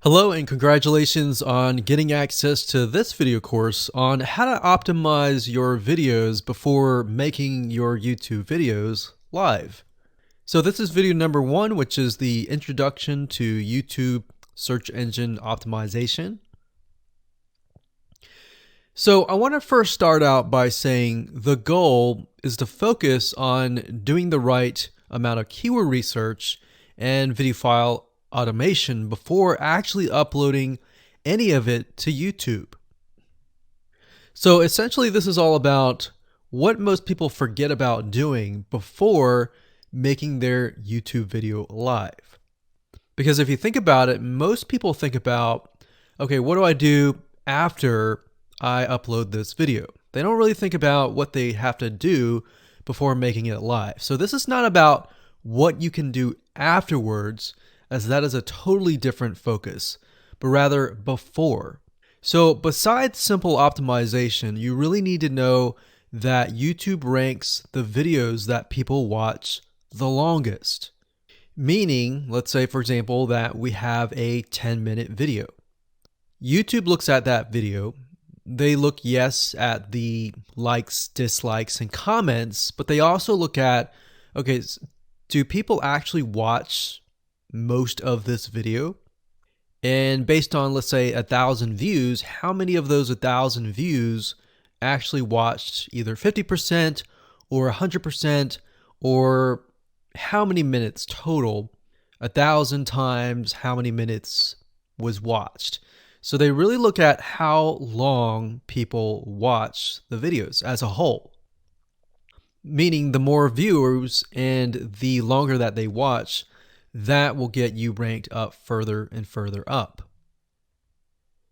Hello and congratulations on getting access to this video course on how to optimize your videos before making your YouTube videos live. So this is video number 1, which is the introduction to YouTube search engine optimization. So I want to first start out by saying the goal is to focus on doing the right amount of keyword research and video file automation before actually uploading any of it to YouTube. So essentially this is all about what most people forget about doing before making their YouTube video live. Because if you think about it, most people think about, okay, what do I do after I upload this video? They don't really think about what they have to do before making it live. So this is not about what you can do afterwards, as that is a totally different focus, but rather before. So besides simple optimization, you really need to know that YouTube ranks the videos that people watch the longest. Meaning, let's say for example that we have a 10-minute video. YouTube looks at that video. They look, yes, at the likes, dislikes, and comments, but they also look at, okay, do people actually watch most of this video? And based on, let's say, 1,000 views, how many of those 1,000 views actually watched either 50% or 100%, or how many minutes total? 1,000 times how many minutes was watched. So they really look at how long people watch the videos as a whole. Meaning the more viewers and the longer that they watch, that will get you ranked up further and further up.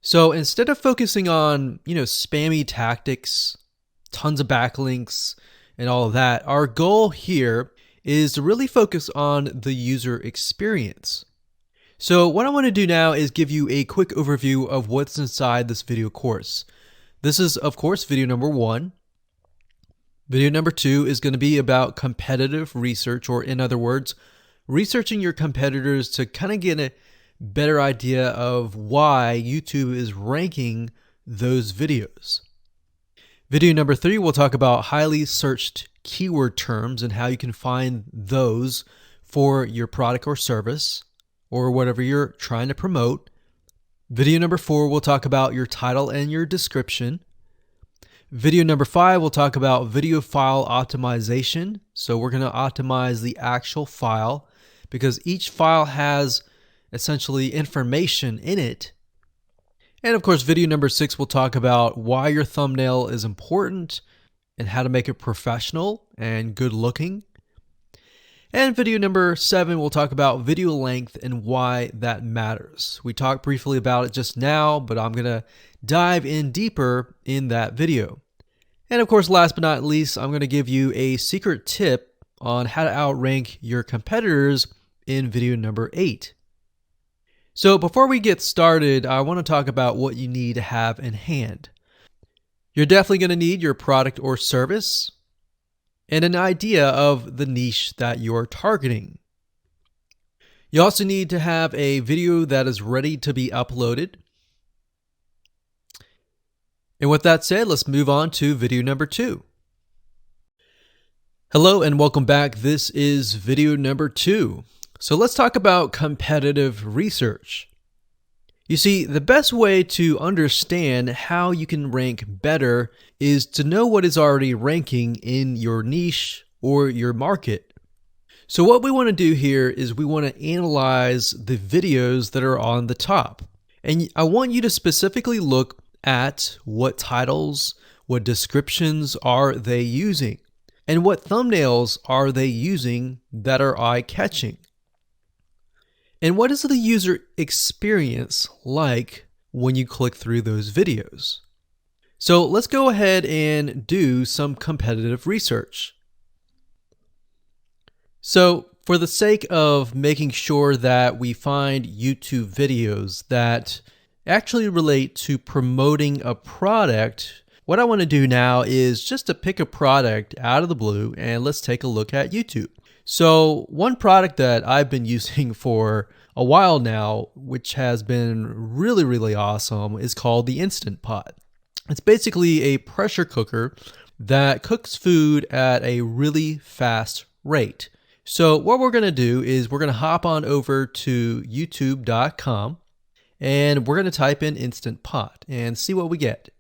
So instead of focusing on, spammy tactics, tons of backlinks, and all of that, our goal here is to really focus on the user experience. So what I want to do now is give you a quick overview of what's inside this video course. This is, of course, video number 1. Video number 2 is going to be about competitive research, or in other words, researching your competitors to kind of get a better idea of why YouTube is ranking those videos. Video number 3, we'll talk about highly searched keyword terms and how you can find those for your product or service or whatever you're trying to promote. Video number 4, we'll talk about your title and your description. Video number 5, we'll talk about video file optimization. So we're going to optimize the actual file, because each file has essentially information in it. And of course, video number 6 will talk about why your thumbnail is important and how to make it professional and good looking. And video number 7 will talk about video length and why that matters. We talked briefly about it just now, but I'm going to dive in deeper in that video. And of course, last but not least, I'm going to give you a secret tip on how to outrank your competitors in video number 8. So before we get started, I want to talk about what you need to have in hand. You're definitely going to need your product or service and an idea of the niche that you're targeting. You also need to have a video that is ready to be uploaded. And with that said, let's move on to video number 2. Hello and welcome back. This is video number 2. So let's talk about competitive research. You see, the best way to understand how you can rank better is to know what is already ranking in your niche or your market. So what we want to do here is we want to analyze the videos that are on the top. And I want you to specifically look at what titles, what descriptions are they using, and what thumbnails are they using that are eye-catching. And what is the user experience like when you click through those videos? So let's go ahead and do some competitive research. So for the sake of making sure that we find YouTube videos that actually relate to promoting a product, what I want to do now is just to pick a product out of the blue and let's take a look at YouTube. So one product that I've been using for a while now, which has been really, really awesome, is called the Instant Pot. It's basically a pressure cooker that cooks food at a really fast rate. So what we're going to do is we're going to hop on over to youtube.com and we're going to type in Instant Pot and see what we get.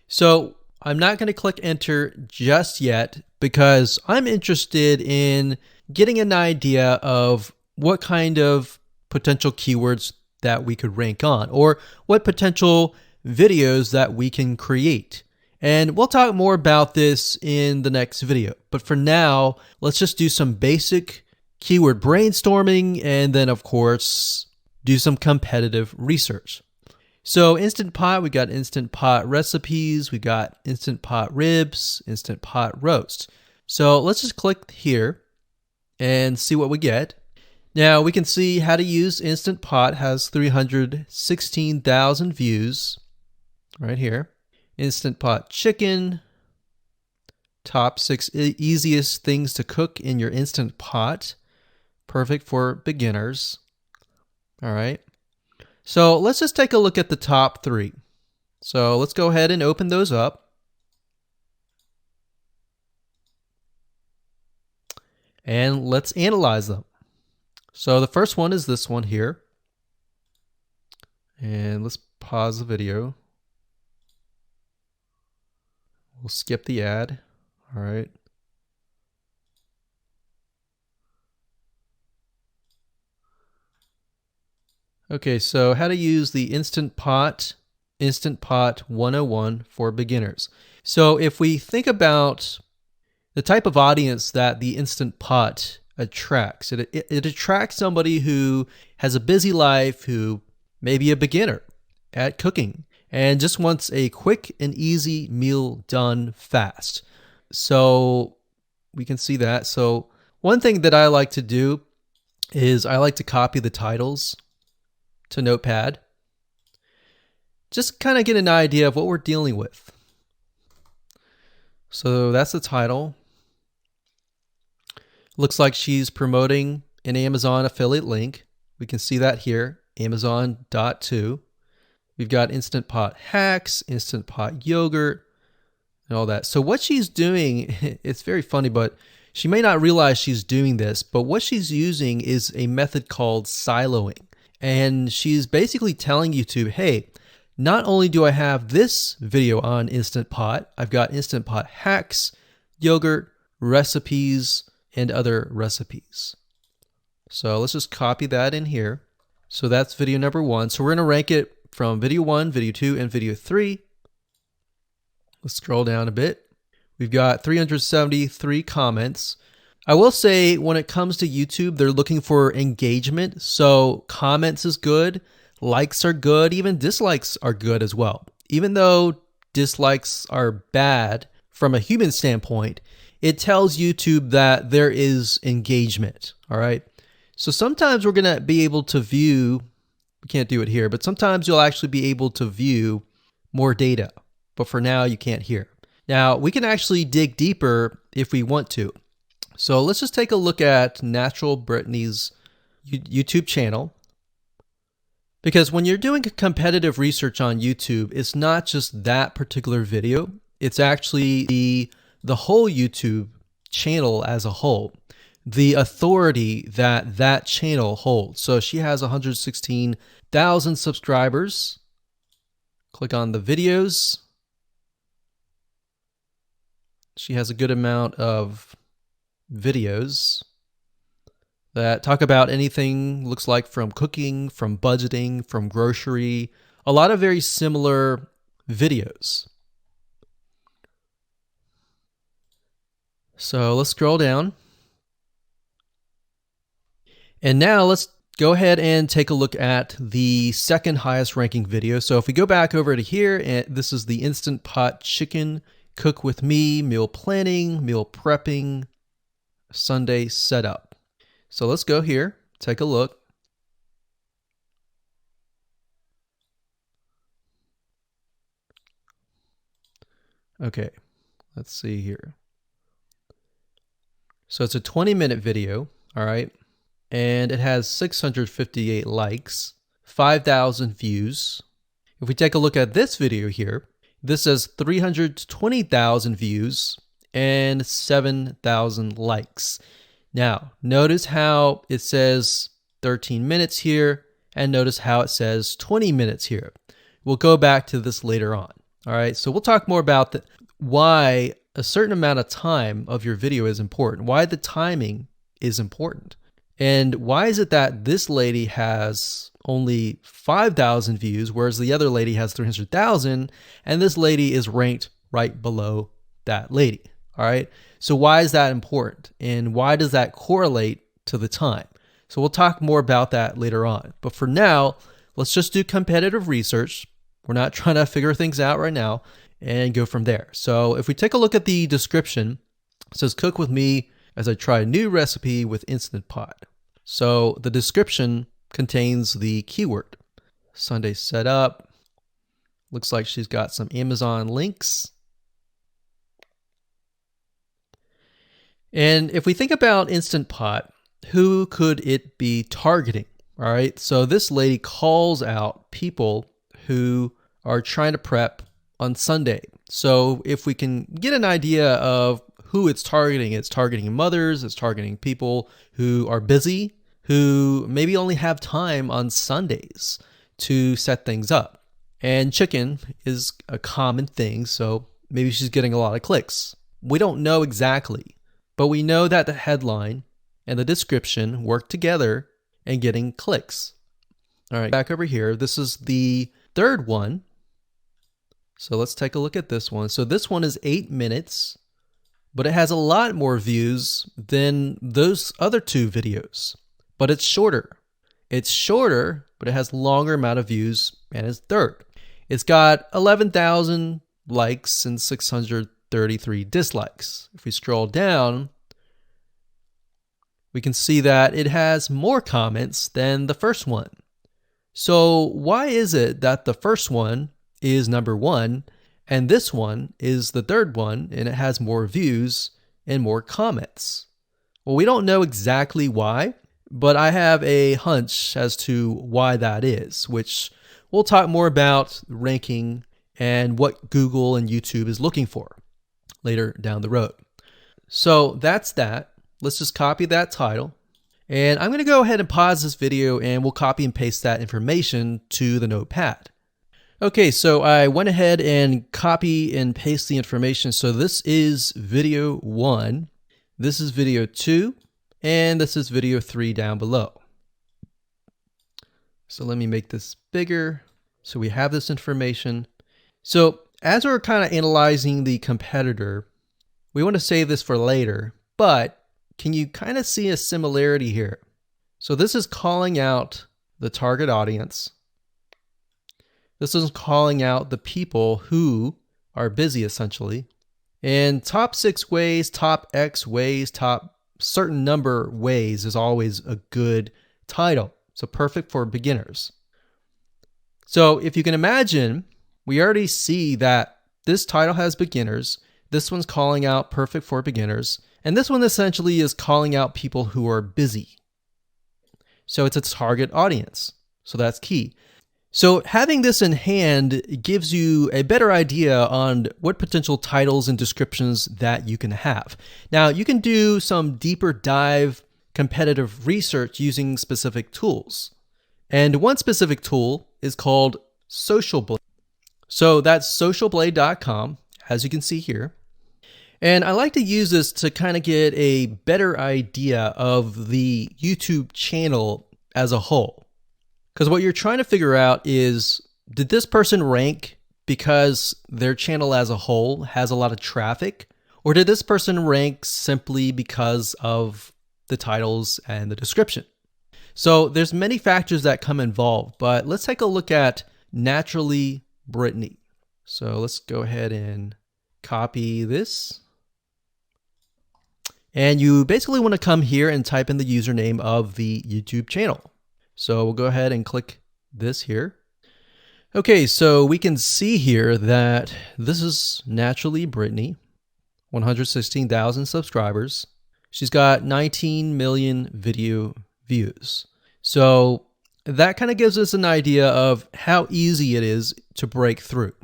So I'm not going to click enter just yet because I'm interested in getting an idea of what kind of potential keywords that we could rank on, or what potential videos that we can create. And we'll talk more about this in the next video. But for now, let's just do some basic keyword brainstorming and then, of course, do some competitive research. So Instant Pot, we got Instant Pot recipes, we got Instant Pot ribs, Instant Pot roast. So let's just click here and see what we get. Now we can see how to use Instant Pot has 316,000 views right here. Instant Pot chicken, top 6 easiest things to cook in your Instant Pot. Perfect for beginners. All right. So let's just take a look at the top 3. So let's go ahead and open those up. And let's analyze them. So the first one is this one here. And let's pause the video. We'll skip the ad. All right. Okay, so how to use the Instant Pot 101 for beginners. So if we think about the type of audience that the Instant Pot attracts, it attracts somebody who has a busy life, who may be a beginner at cooking and just wants a quick and easy meal done fast. So we can see that. So one thing that I like to do is I like to copy the titles to Notepad. Just kind of get an idea of what we're dealing with. So that's the title. Looks like she's promoting an Amazon affiliate link. We can see that here, Amazon.to. We've got Instant Pot hacks, Instant Pot yogurt, and all that. So what she's doing, it's very funny, but she may not realize she's doing this, but what she's using is a method called siloing. And she's basically telling YouTube, hey, not only do I have this video on Instant Pot, I've got Instant Pot hacks, yogurt, recipes, and other recipes. So let's just copy that in here. So that's video number 1. So we're going to rank it from video 1, video 2, and video 3. Let's scroll down a bit. We've got 373 comments. I will say when it comes to YouTube, they're looking for engagement. So comments is good, likes are good, even dislikes are good as well. Even though dislikes are bad from a human standpoint, it tells YouTube that there is engagement. All right. So sometimes we're going to be able to view, we can't do it here, but sometimes you'll actually be able to view more data. But for now, you can't hear. Now, we can actually dig deeper if we want to. So let's just take a look at Natural Brittany's YouTube channel. Because when you're doing competitive research on YouTube, it's not just that particular video. It's actually the whole YouTube channel as a whole, the authority that that channel holds. So she has 116,000 subscribers. Click on the videos. She has a good amount of videos that talk about anything, looks like from cooking, from budgeting, from grocery, a lot of very similar videos. So let's scroll down. And now let's go ahead and take a look at the second highest ranking video. So if we go back over to here, and this is the Instant Pot chicken, cook with me, meal planning, meal prepping, Sunday setup. So let's go here, take a look. Okay, let's see here. So it's a 20-minute video, all right? And it has 658 likes, 5,000 views. If we take a look at this video here, this has 320,000 views and 7,000 likes. Now, notice how it says 13 minutes here, and notice how it says 20 minutes here. We'll go back to this later on. All right, so we'll talk more about why a certain amount of time of your video is important, why the timing is important. And why is it that this lady has only 5,000 views, whereas the other lady has 300,000, and this lady is ranked right below that lady? All right, so why is that important? And why does that correlate to the time? So we'll talk more about that later on. But for now, let's just do competitive research. We're not trying to figure things out right now, and go from there. So if we take a look at the description, it says cook with me as I try a new recipe with Instant Pot. So the description contains the keyword. Sunday setup. Looks like she's got some Amazon links. And if we think about Instant Pot, who could it be targeting? All right, so this lady calls out people who are trying to prep on Sunday. So if we can get an idea of who it's targeting mothers, it's targeting people who are busy, who maybe only have time on Sundays to set things up. And chicken is a common thing, so maybe she's getting a lot of clicks. We don't know exactly, but we know that the headline and the description work together and getting clicks. All right, back over here, this is the third one. So let's take a look at this one. So this one is 8 minutes, but it has a lot more views than those other two videos, but it's shorter. It's shorter, but it has longer amount of views, and it's third. It's got 11,000 likes and 633 dislikes. If we scroll down, we can see that it has more comments than the first one. So why is it that the first one is number one and this one is the third one and it has more views and more comments? Well, we don't know exactly why, but I have a hunch as to why that is, which we'll talk more about ranking and what Google and YouTube is looking for later down the road. So that's that. Let's just copy that title. And I'm going to go ahead and pause this video and we'll copy and paste that information to the notepad. Okay, so I went ahead and copy and paste the information. So this is video 1, this is video 2, and this is video 3 down below. So let me make this bigger. So we have this information. So as we're kind of analyzing the competitor, we want to save this for later, but can you kind of see a similarity here? So this is calling out the target audience. This is calling out the people who are busy, essentially. And top 6 ways, top X ways, top certain number ways is always a good title. So perfect for beginners. So if you can imagine, we already see that this title has beginners. This one's calling out perfect for beginners. And this one essentially is calling out people who are busy. So it's a target audience. So that's key. So having this in hand gives you a better idea on what potential titles and descriptions that you can have. Now, you can do some deeper dive competitive research using specific tools. And one specific tool is called SocialBlade. So that's socialblade.com, as you can see here. And I like to use this to kind of get a better idea of the YouTube channel as a whole. Because what you're trying to figure out is, did this person rank because their channel as a whole has a lot of traffic? Or did this person rank simply because of the titles and the description? So there's many factors that come involved, but let's take a look at Naturally Brittany. So let's go ahead and copy this. And you basically want to come here and type in the username of the YouTube channel. So we'll go ahead and click this here. Okay, so we can see here that this is Naturally Brittany, 116,000 subscribers. She's got 19 million video views. So that kind of gives us an idea of how easy it is to break through.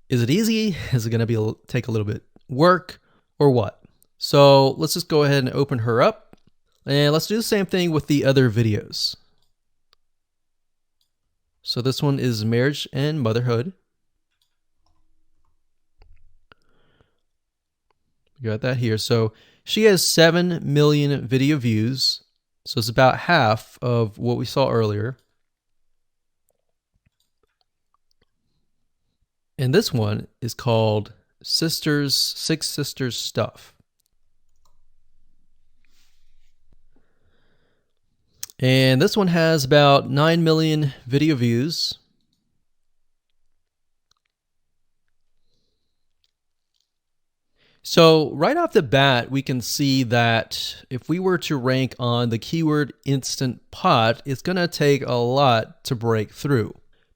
Is it easy? Is it going to take a little bit work or what? So let's just go ahead and open her up, and let's do the same thing with the other videos. So this one is marriage and motherhood. We got that here. So she has 7 million video views. So it's about half of what we saw earlier. And this one is called Six Sisters Stuff. And this one has about 9 million video views. So right off the bat, we can see that if we were to rank on the keyword Instant Pot, it's going to take a lot to break through.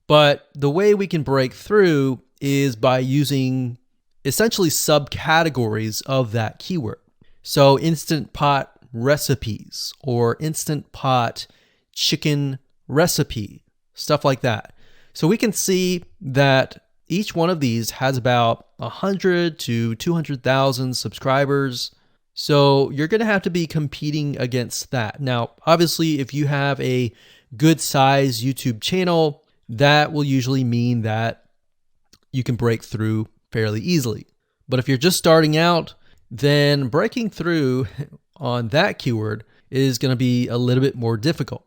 But the way we can break through is by using essentially subcategories of that keyword. So Instant Pot recipes or Instant Pot chicken recipe, stuff like that. So we can see that each one of these has about 100 to 200,000 subscribers. So you're going to have to be competing against that. Now, obviously, if you have a good size YouTube channel, that will usually mean that you can break through fairly easily. But if you're just starting out, then breaking through on that keyword is going to be a little bit more difficult.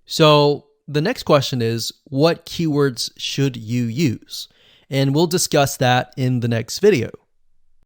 So the next question is, what keywords should you use? And we'll discuss that in the next video.